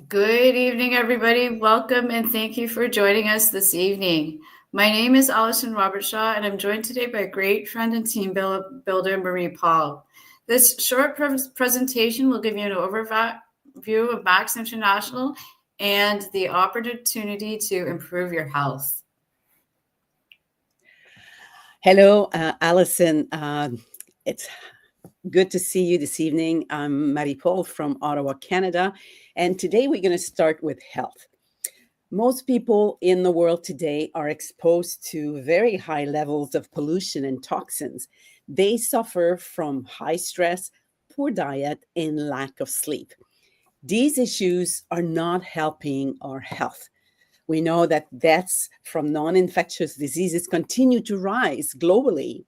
Good evening, everybody. Welcome and thank you for joining us this evening. My name is Alison Robertshaw, and I'm joined today by great friend and team builder Marie Paul. This short presentation will give you an overview of Max International and the opportunity to improve your health. Hello, Alison. It's good to see you this evening. I'm Marie-Paul from Ottawa, Canada, and today we're going to start with health. Most people in the world today are exposed to very high levels of pollution and toxins. They suffer from high stress, poor diet, and lack of sleep. These issues are not helping our health. We know that deaths from non-infectious diseases continue to rise globally.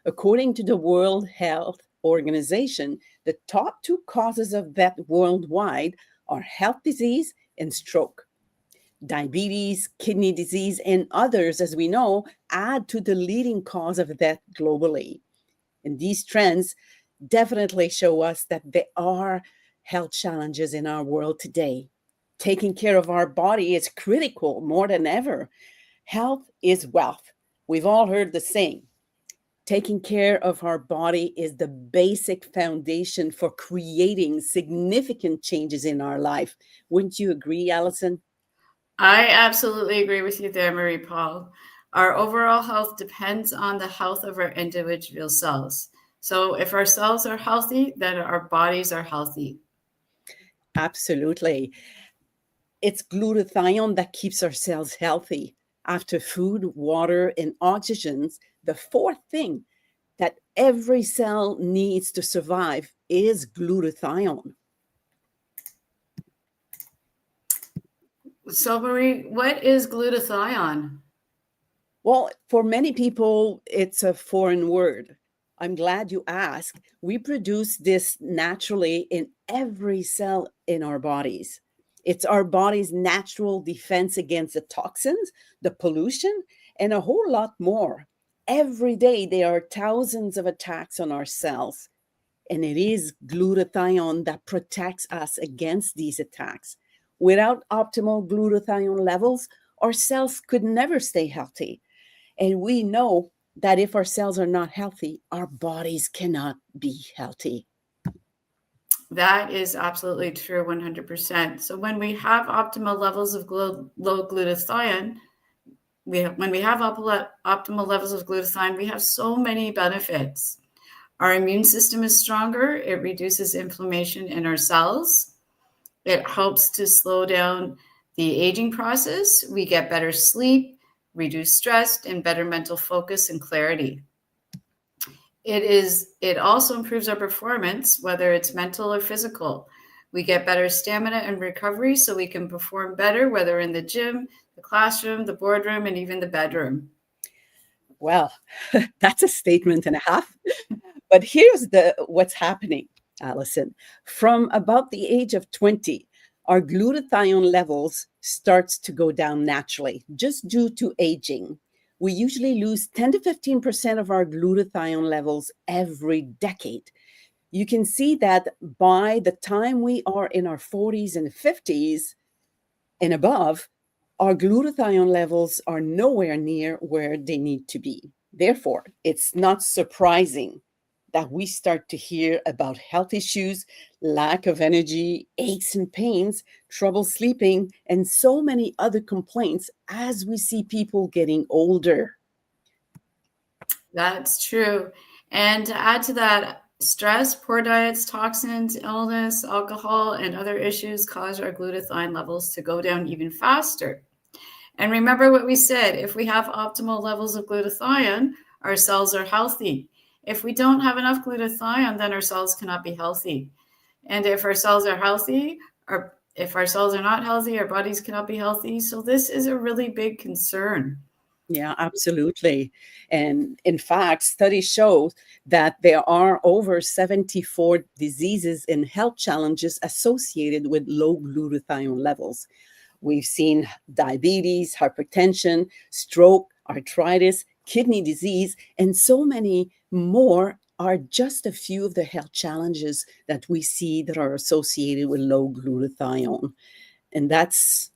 According to the World Health Organization, the top two causes of death worldwide are heart disease and stroke. Diabetes, kidney disease, and others, as we know, add to the leading cause of death globally. And these trends definitely show us that there are health challenges in our world today. Taking care of our body is critical more than ever. Health is wealth. We've all heard the saying. Taking care of our body is the basic foundation for creating significant changes in our life. Wouldn't you agree, Alison? I absolutely agree with you there, Marie Paul. Our overall health depends on the health of our individual cells. So if our cells are healthy, then our bodies are healthy. Absolutely. It's glutathione that keeps our cells healthy. After food, water, and oxygens, the fourth thing that every cell needs to survive is glutathione. So, Marie, what is glutathione? Well, for many people, it's a foreign word. I'm glad you asked. We produce this naturally in every cell in our bodies. It's our body's natural defense against the toxins, the pollution, and a whole lot more. Every day, there are thousands of attacks on our cells, and it is glutathione that protects us against these attacks. Without optimal glutathione levels, our cells could never stay healthy. And we know that if our cells are not healthy, our bodies cannot be healthy. That is absolutely true, 100%. So, when we have optimal levels of low glutathione, when we have optimal levels of glutathione, we have so many benefits. Our immune system is stronger. It reduces inflammation in our cells. It helps to slow down the aging process. We get better sleep, reduce stress, and better mental focus and clarity. It also improves our performance, whether it's mental or physical. We get better stamina and recovery so we can perform better, whether in the gym, the classroom, the boardroom, and even the bedroom. Well, that's a statement and a half. But here's what's happening, Alison. From about the age of 20, our glutathione levels starts to go down naturally, just due to aging. We usually lose 10 to 15% of our glutathione levels every decade. You can see that by the time we are in our 40s and 50s and above, our glutathione levels are nowhere near where they need to be. Therefore, it's not surprising that we start to hear about health issues, lack of energy, aches and pains, trouble sleeping, and so many other complaints as we see people getting older. That's true. And to add to that, stress, poor diets, toxins, illness, alcohol, and other issues cause our glutathione levels to go down even faster. And remember what we said, if we have optimal levels of glutathione, our cells are healthy. If we don't have enough glutathione, then our cells cannot be healthy. And if our cells are healthy, or if our cells are not healthy, our bodies cannot be healthy. So this is a really big concern. Yeah, absolutely. And in fact, studies show that there are over 74 diseases and health challenges associated with low glutathione levels. We've seen diabetes, hypertension, stroke, arthritis, kidney disease, and so many more are just a few of the health challenges that we see that are associated with low glutathione. And that's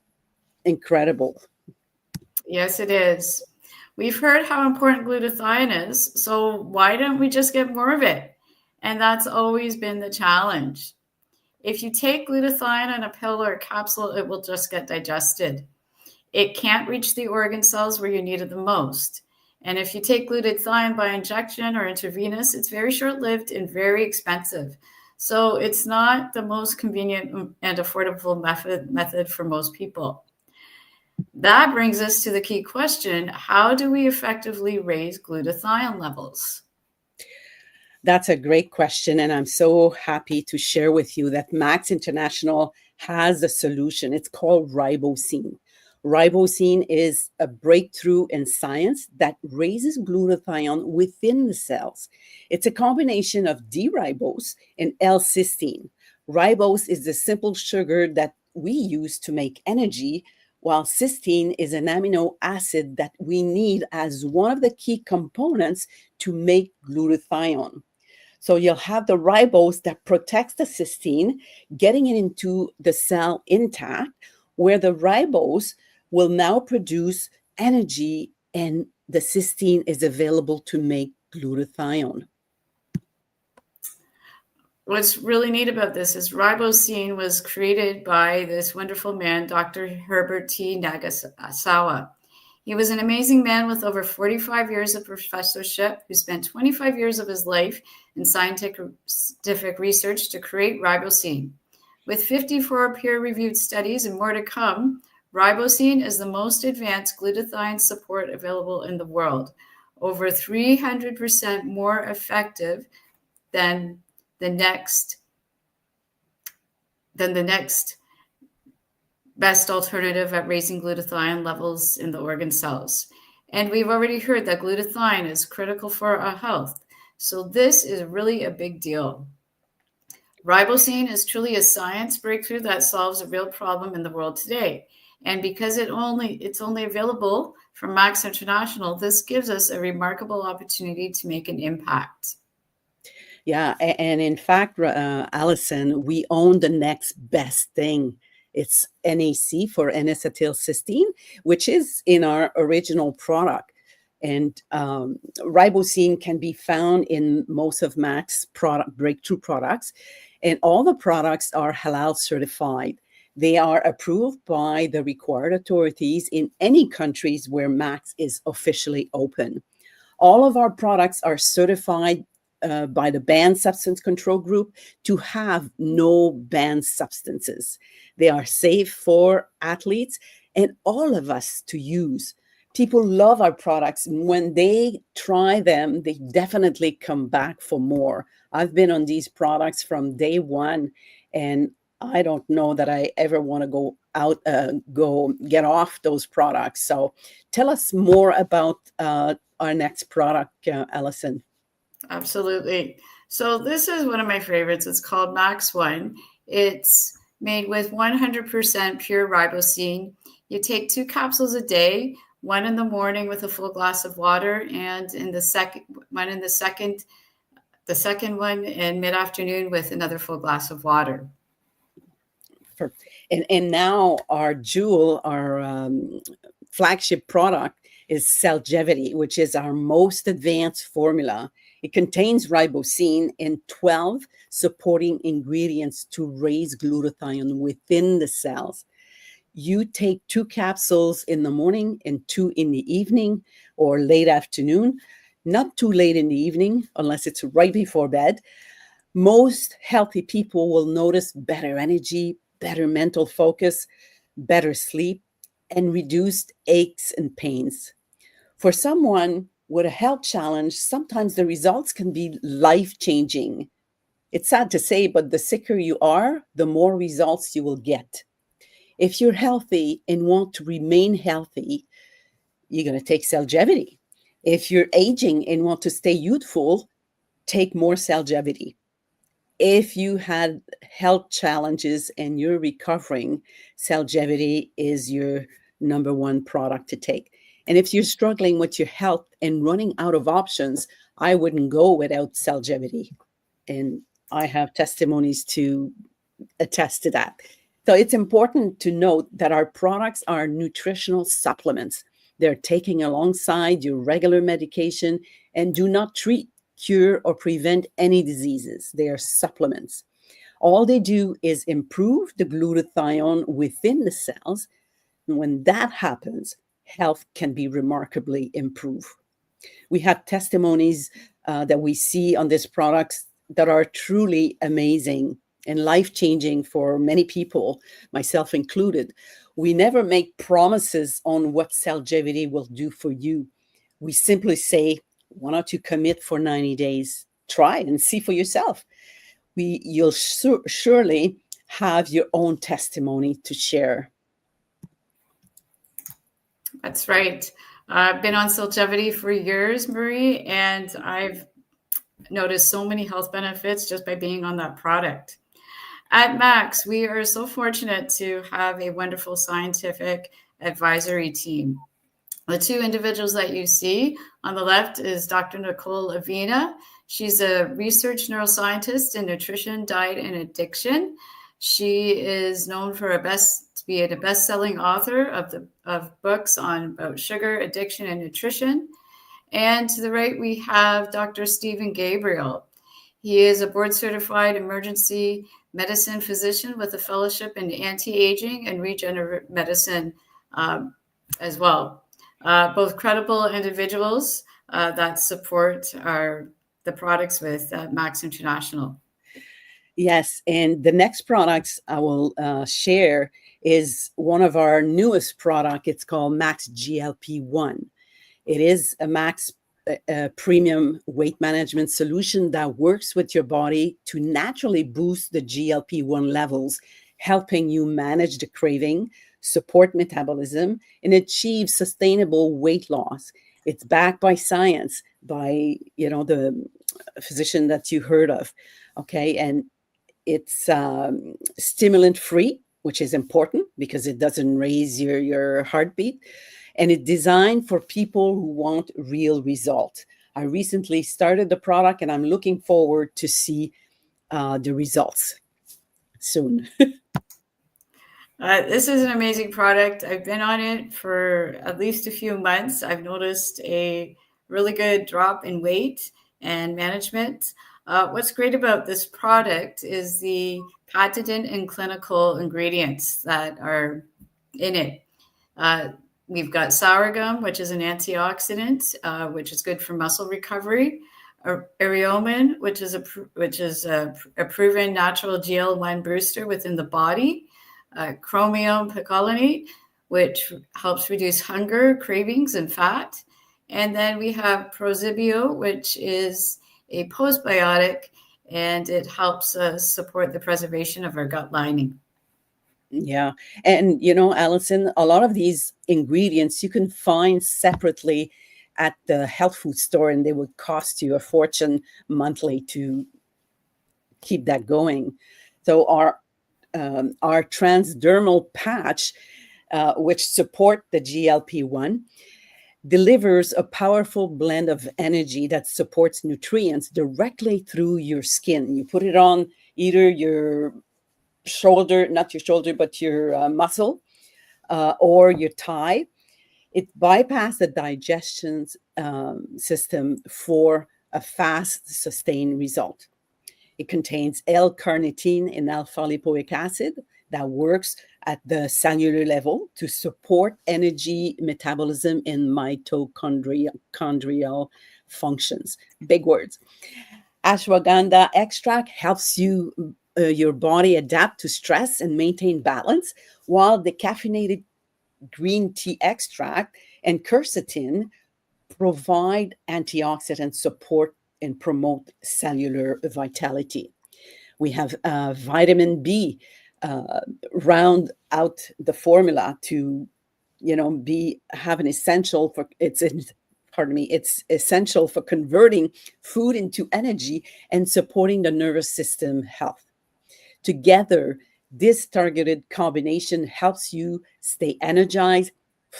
incredible. Yes, it is. We've heard how important glutathione is, so why don't we just get more of it? And that's always been the challenge. If you take glutathione in a pill or a capsule, it will just get digested. It can't reach the organ cells where you need it the most. And if you take glutathione by injection or intravenous, it's very short-lived and very expensive. So it's not the most convenient and affordable method for most people. That brings us to the key question: how do we effectively raise glutathione levels? That's a great question. And I'm so happy to share with you that Max International has a solution. It's called RiboCeine. RiboCeine is a breakthrough in science that raises glutathione within the cells. It's a combination of D-ribose and L-cysteine. Ribose is the simple sugar that we use to make energy, while cysteine is an amino acid that we need as one of the key components to make glutathione. So you'll have the ribose that protects the cysteine, getting it into the cell intact, where the ribose will now produce energy and the cysteine is available to make glutathione. What's really neat about this is RiboCeine was created by this wonderful man, Dr. Herbert T. Nagasawa. He was an amazing man with over 45 years of professorship, who spent 25 years of his life in scientific research to create RiboCeine. With 54 peer-reviewed studies and more to come, RiboCeine is the most advanced glutathione support available in the world, over 300% more effective than the next best alternative at raising glutathione levels in the organ cells. And we've already heard that glutathione is critical for our health. So this is really a big deal. RiboCeine is truly a science breakthrough that solves a real problem in the world today. And because it's only available from Max International, this gives us a remarkable opportunity to make an impact. Yeah, and in fact, Allison, we own the next best thing. It's NAC for N-acetylcysteine, which is in our original product. And RiboCeine can be found in most of Max breakthrough products. And all the products are halal certified. They are approved by the required authorities in any countries where Max is officially open. All of our products are certified by the Banned Substance Control Group to have no banned substances. They are safe for athletes and all of us to use. People love our products. When they try them, they definitely come back for more. I've been on these products from day one, and I don't know that I ever want to go get off those products. So tell us more about our next product, Allison. Absolutely. So this is one of my favorites. It's called MaxOne. It's made with 100% pure ribosine. You take 2 capsules a day, one in the morning with a full glass of water, and the second one in mid-afternoon with another full glass of water. And now our flagship product is Cellgevity, which is our most advanced formula. It contains ribosine and 12 supporting ingredients to raise glutathione within the cells. You take 2 capsules in the morning and 2 in the evening or late afternoon, not too late in the evening unless it's right before bed. Most healthy people will notice better energy, better mental focus, better sleep, and reduced aches and pains. For someone with a health challenge, sometimes the results can be life-changing. It's sad to say, but the sicker you are, the more results you will get. If you're healthy and want to remain healthy, you're going to take Cellgevity. If you're aging and want to stay youthful, take more Cellgevity. If you had health challenges and you're recovering, Cellgevity is your number one product to take. And if you're struggling with your health and running out of options, I wouldn't go without Cellgevity. And I have testimonies to attest to that. So it's important to note that our products are nutritional supplements. They're taken alongside your regular medication and do not treat, cure, or prevent any diseases. They are supplements. All they do is improve the glutathione within the cells. And when that happens, health can be remarkably improved. We have testimonies that we see on these products that are truly amazing and life-changing for many people, myself included. We never make promises on what Cellgevity will do for you. We simply say, why don't you commit for 90 days? Try and see for yourself. You'll surely have your own testimony to share. That's right. I've been on Cellgevity for years, Marie, and I've noticed so many health benefits just by being on that product. At Max, we are so fortunate to have a wonderful scientific advisory team. The two individuals that you see on the left is Dr. Nicole Avina. She's a research neuroscientist in nutrition, diet, and addiction. She is known for to be a best-selling author of books about sugar, addiction, and nutrition. And to the right, we have Dr. Stephen Gabriel. He is a board-certified emergency medicine physician with a fellowship in anti-aging and regenerative medicine as well. Both credible individuals that support the products with Max International. Yes, and the next products I will share is one of our newest product. It's called Max GLP-1. It is a Max premium weight management solution that works with your body to naturally boost the GLP-1 levels, helping you manage the craving, support metabolism, and achieve sustainable weight loss. It's backed by science, by the physician that you heard of, okay? And it's stimulant-free, which is important because it doesn't raise your heartbeat. And it's designed for people who want real results. I recently started the product, and I'm looking forward to see the results soon. This is an amazing product. I've been on it for at least a few months. I've noticed a really good drop in weight and management. What's great about this product is the patented and clinical ingredients that are in it. We've got sorghum, which is an antioxidant, which is good for muscle recovery. Rejuvenate, which is a proven natural GL1 booster within the body. Chromium picolinate, which helps reduce hunger, cravings, and fat. And then we have Prosibio, which is a postbiotic, and it helps support the preservation of our gut lining. Yeah. And, Allison, a lot of these ingredients you can find separately at the health food store, and they would cost you a fortune monthly to keep that going. So our transdermal patch, which support the GLP-1, delivers a powerful blend of energy that supports nutrients directly through your skin. You put it on either your shoulder, not your shoulder, but your muscle or your thigh. It bypasses the digestion system for a fast, sustained result. It contains L-carnitine and alpha-lipoic acid that works at the cellular level to support energy metabolism and mitochondrial functions. Big words. Ashwagandha extract helps your body adapt to stress and maintain balance, while the caffeinated green tea extract and quercetin provide antioxidant support and promote cellular vitality. We have vitamin B round out the formula to, have an essential for it's essential for converting food into energy and supporting the nervous system health. Together, this targeted combination helps you stay energized,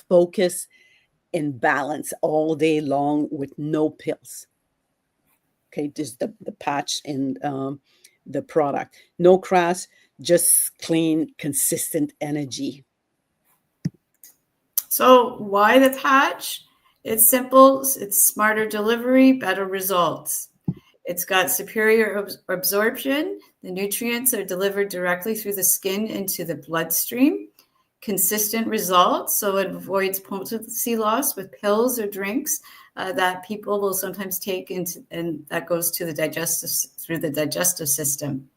focused, and balanced all day long with no pills. Okay, just the patch and the product. No crash, just clean, consistent energy. So why the patch? It's simple, it's smarter delivery, better results. It's got superior absorption. The nutrients are delivered directly through the skin into the bloodstream. Consistent results, so it avoids potency loss with pills or drinks that people will sometimes take into, and that goes to the through the digestive system.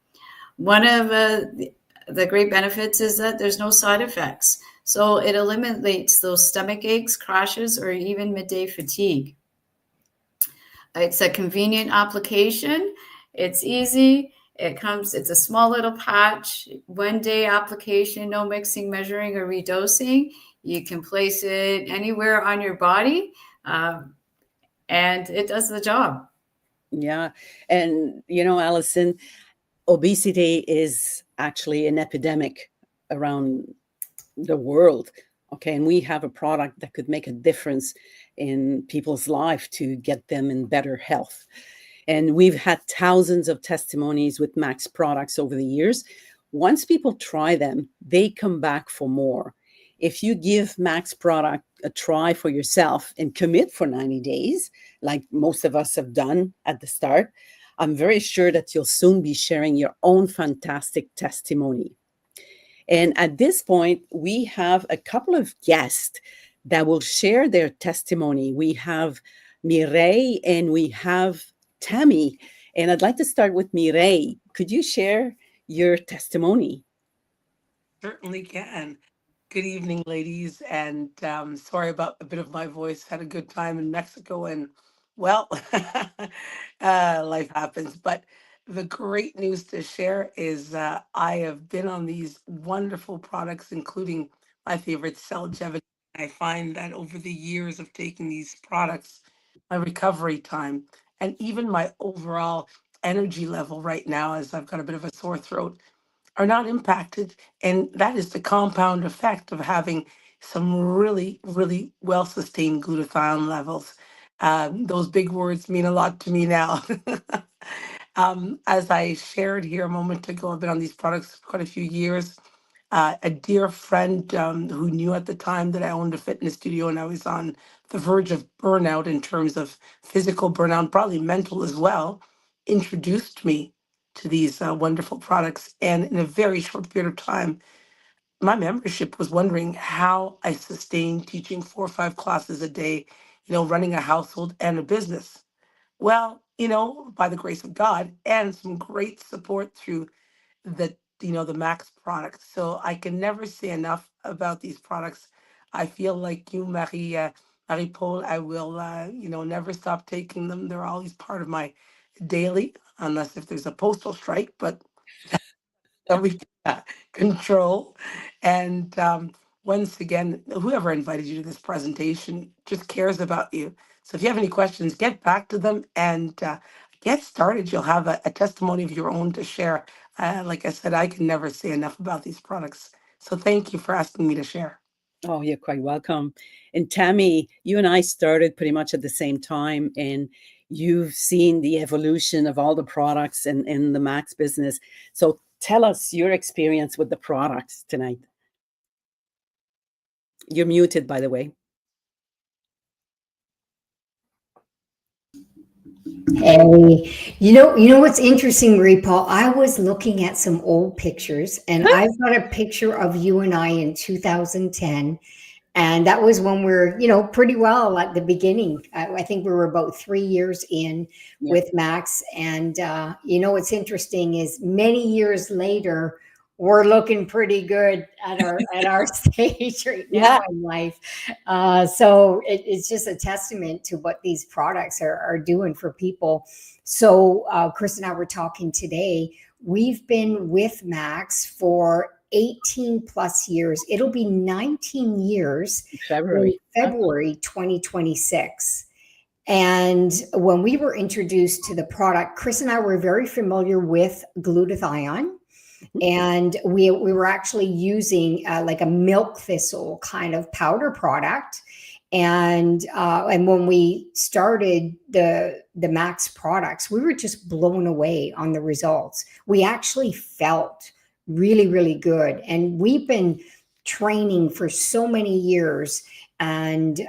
One of the great benefits is that there's no side effects. So it eliminates those stomach aches, crashes, or even midday fatigue. It's a convenient application. It's easy. It's a small little patch, 1 day application, no mixing, measuring, or redosing. You can place it anywhere on your body, and it does the job. Yeah. And, Allison, obesity is actually an epidemic around the world. Okay. And we have a product that could make a difference in people's life to get them in better health. And we've had thousands of testimonies with Max products over the years. Once people try them, they come back for more. If you give Max product a try for yourself and commit for 90 days, like most of us have done at the start, I'm very sure that you'll soon be sharing your own fantastic testimony. And at this point, we have a couple of guests that will share their testimony. We have Mireille and we have Tammy. And I'd like to start with Mireille. Could you share your testimony? Certainly can. Good evening, ladies. And sorry about a bit of my voice. Had a good time in Mexico, and well, life happens. But the great news to share is I have been on these wonderful products, including my favorite Cellgevity. I find that over the years of taking these products, my recovery time and even my overall energy level right now, as I've got a bit of a sore throat, are not impacted. And that is the compound effect of having some really, really well sustained glutathione levels. Those big words mean a lot to me now. As I shared here a moment ago, I've been on these products for quite a few years. A dear friend who knew at the time that I owned a fitness studio and I was on the verge of burnout in terms of physical burnout, probably mental as well, introduced me to these wonderful products. And in a very short period of time, my membership was wondering how I sustained teaching 4 or 5 classes a day, running a household and a business. Well, by the grace of God and some great support through the Max products. So I can never say enough about these products. I feel like you, Marie Paul, I will, never stop taking them. They're always part of my daily, unless if there's a postal strike, but that we can control. And once again, whoever invited you to this presentation just cares about you. So if you have any questions, get back to them and get started. You'll have a testimony of your own to share. Like I said, I can never say enough about these products. So thank you for asking me to share. Oh, you're quite welcome. And Tammy, you and I started pretty much at the same time, and you've seen the evolution of all the products in the Max business. So tell us your experience with the products tonight. You're muted, by the way. Hey, you know what's interesting, Marie Paul? I was looking at some old pictures, and I've got a picture of you and I in 2010, and that was when we're, pretty well at the beginning. I think we were about 3 years in with Max, and what's interesting is many years later, we're looking pretty good at our stage right now in life. So it's just a testament to what these products are doing for people. So Chris and I were talking today. We've been with Max for 18 plus years. It'll be 19 years in February 2026. And when we were introduced to the product, Chris and I were very familiar with glutathione. And we were actually using like a milk thistle kind of powder product. And when we started the Max products, we were just blown away on the results. We actually felt really, really good. And we've been training for so many years, and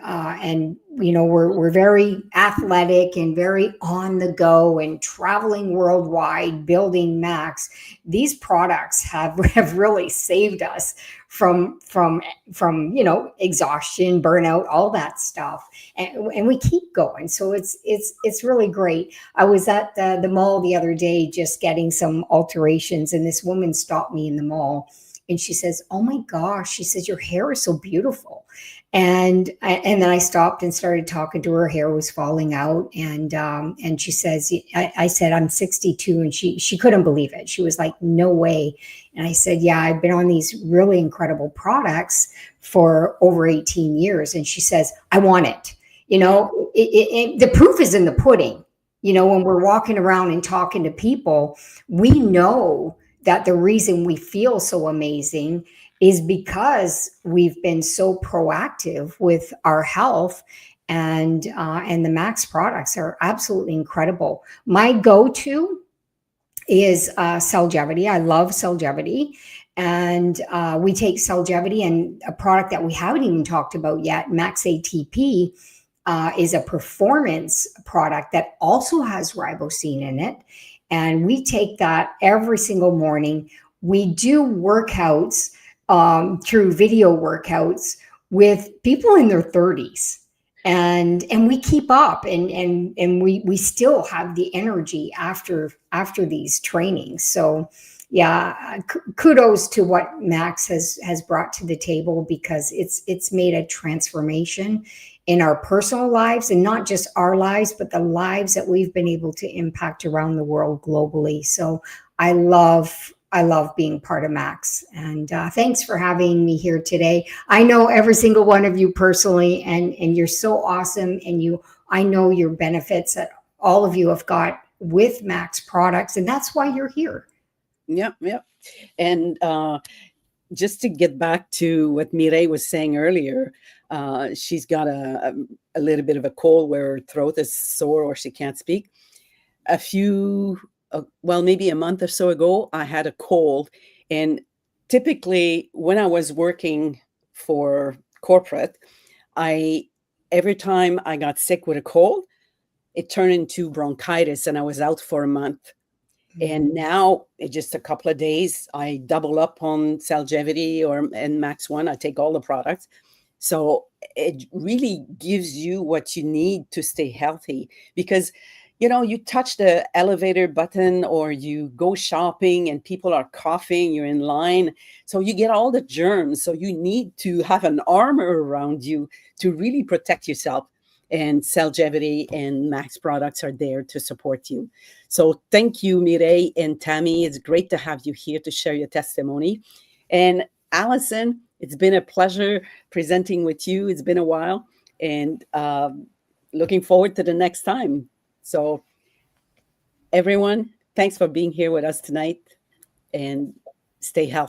we're very athletic and very on the go and traveling worldwide, building Max. These products have really saved us from exhaustion, burnout, all that stuff, and we keep going. So it's really great. I was at the mall the other day just getting some alterations, and this woman stopped me in the mall, and she says, "Oh my gosh," she says, "your hair is so beautiful." And then I stopped and started talking to her. Her hair was falling out, and she says, I said, "I'm 62," and she couldn't believe it. She was like, "No way." And I said, "Yeah, I've been on these really incredible products for over 18 years." And she says, "I want it." The proof is in the pudding. When we're walking around and talking to people, we know that the reason we feel so amazing is because we've been so proactive with our health, and the Max products are absolutely incredible. My go-to is Cellgevity. I love Cellgevity, and we take Cellgevity, and a product that we haven't even talked about yet, Max ATP, is a performance product that also has RiboCeine in it, and we take that every single morning. We do workouts through video workouts with people in their 30s, and we keep up, and we still have the energy after these trainings. So yeah, kudos to what Max has brought to the table, because it's made a transformation in our personal lives, and not just our lives, but the lives that we've been able to impact around the world globally. So I love being part of Max, and thanks for having me here today. I know every single one of you personally, and you're so awesome, and I know your benefits that all of you have got with Max products, and that's why you're here. Yep. And just to get back to what Mireille was saying earlier, she's got a little bit of a cold where her throat is sore or she can't speak. Maybe a month or so ago, I had a cold. And typically when I was working for corporate, every time I got sick with a cold, it turned into bronchitis, and I was out for a month. And now, in just a couple of days, I double up on Cellgevity and MaxOne. I take all the products. So it really gives you what you need to stay healthy, because you touch the elevator button or you go shopping and people are coughing, you're in line. So you get all the germs. So you need to have an armor around you to really protect yourself. And Cellgevity and Max products are there to support you. So thank you, Mireille and Tammy. It's great to have you here to share your testimony. And Allison, it's been a pleasure presenting with you. It's been a while, and looking forward to the next time. So everyone, thanks for being here with us tonight, and stay healthy.